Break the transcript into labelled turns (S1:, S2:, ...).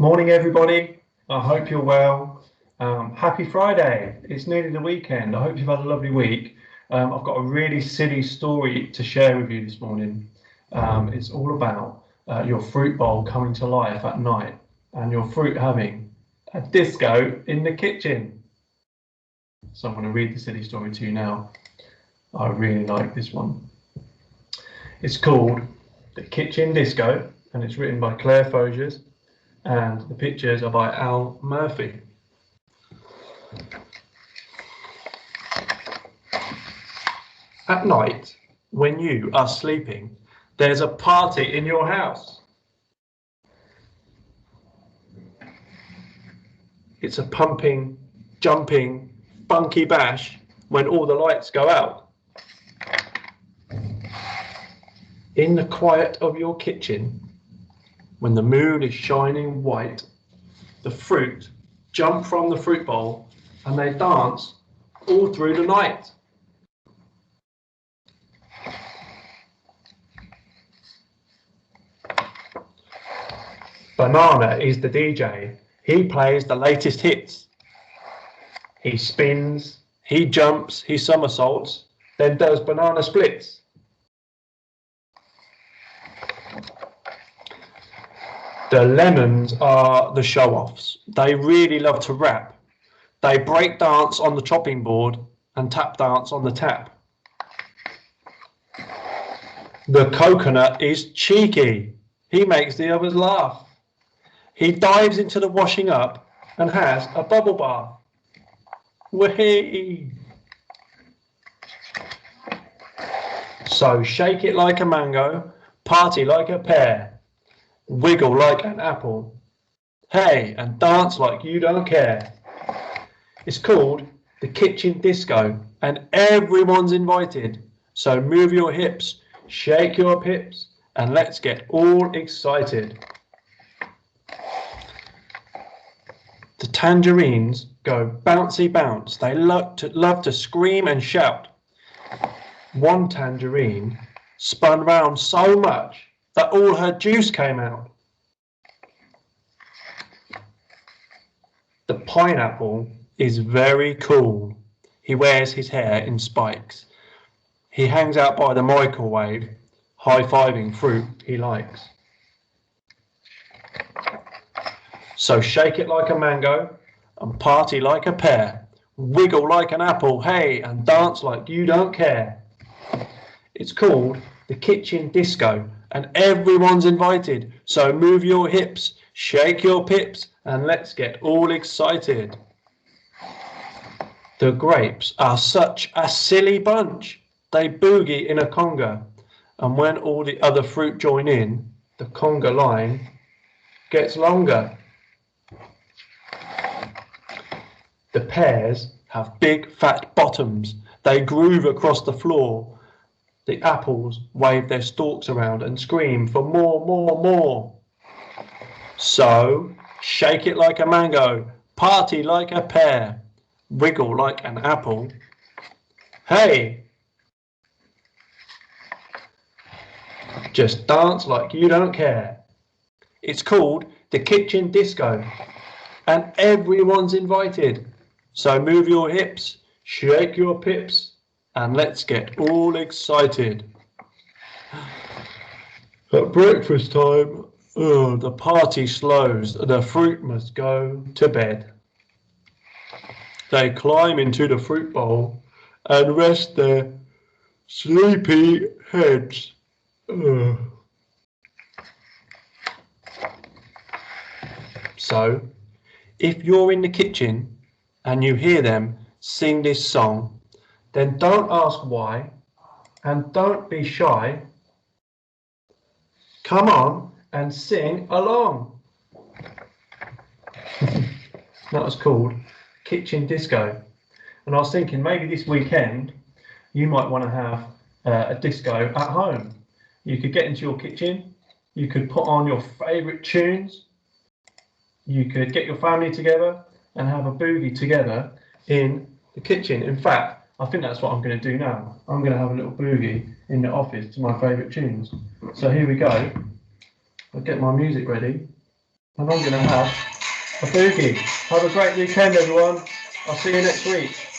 S1: Morning, everybody. I hope you're well. Happy Friday. It's nearly the weekend. I hope you've had a lovely week. I've got a really silly story to share with you this morning. It's all about your fruit bowl coming to life at night and your fruit having a disco in the kitchen. So I'm going to read the silly story to you now. I really like this one. It's called The Kitchen Disco, and it's written by Claire Fogers, and the pictures are by Al Murphy. At night, when you are sleeping, there's a party in your house. It's a pumping, jumping, funky bash when all the lights go out. In the quiet of your kitchen, when the moon is shining white, the fruit jump from the fruit bowl and they dance all through the night. Banana is the DJ. He plays the latest hits. He spins, he jumps, he somersaults, then does banana splits. The lemons are the show-offs. They really love to rap. They break dance on the chopping board and tap dance on the tap. The coconut is cheeky. He makes the others laugh. He dives into the washing up and has a bubble bath. Whee! So shake it like a mango, party like a pear, wiggle like an apple, hey, and dance like you don't care. It's called the kitchen disco, and everyone's invited. So move your hips, shake your pips, and let's get all excited. The tangerines go bouncy bounce. They love to scream and shout. One tangerine spun round so much that all her juice came out. The pineapple is very cool. He wears his hair in spikes. He hangs out by the microwave, high-fiving fruit he likes. So shake it like a mango and party like a pear, wiggle like an apple, hey, and dance like you don't care. It's called the kitchen disco, and everyone's invited. So move your hips, shake your pips, and let's get all excited. The grapes are such a silly bunch. They boogie in a conga, and when all the other fruit join in, the conga line gets longer. The pears have big fat bottoms. They groove across the floor. The apples wave their stalks around and scream for more, more, more. So shake it like a mango, party like a pear, wiggle like an apple. Hey! Just dance like you don't care. It's called the kitchen disco, and everyone's invited. So move your hips, shake your pips, and let's get all excited. At breakfast time, the party slows. The fruit must go to bed. They climb into the fruit bowl and rest their sleepy heads. So, if you're in the kitchen and you hear them sing this song, then don't ask why and don't be shy. Come on and sing along. That was called Kitchen Disco. And I was thinking maybe this weekend you might want to have a disco at home. You could get into your kitchen, you could put on your favourite tunes, you could get your family together and have a boogie together in the kitchen. In fact, I think that's what I'm going to do now. I'm going to have a little boogie in the office to my favourite tunes. So here we go. I'll get my music ready and I'm going to have a boogie. Have a great weekend, everyone. I'll see you next week.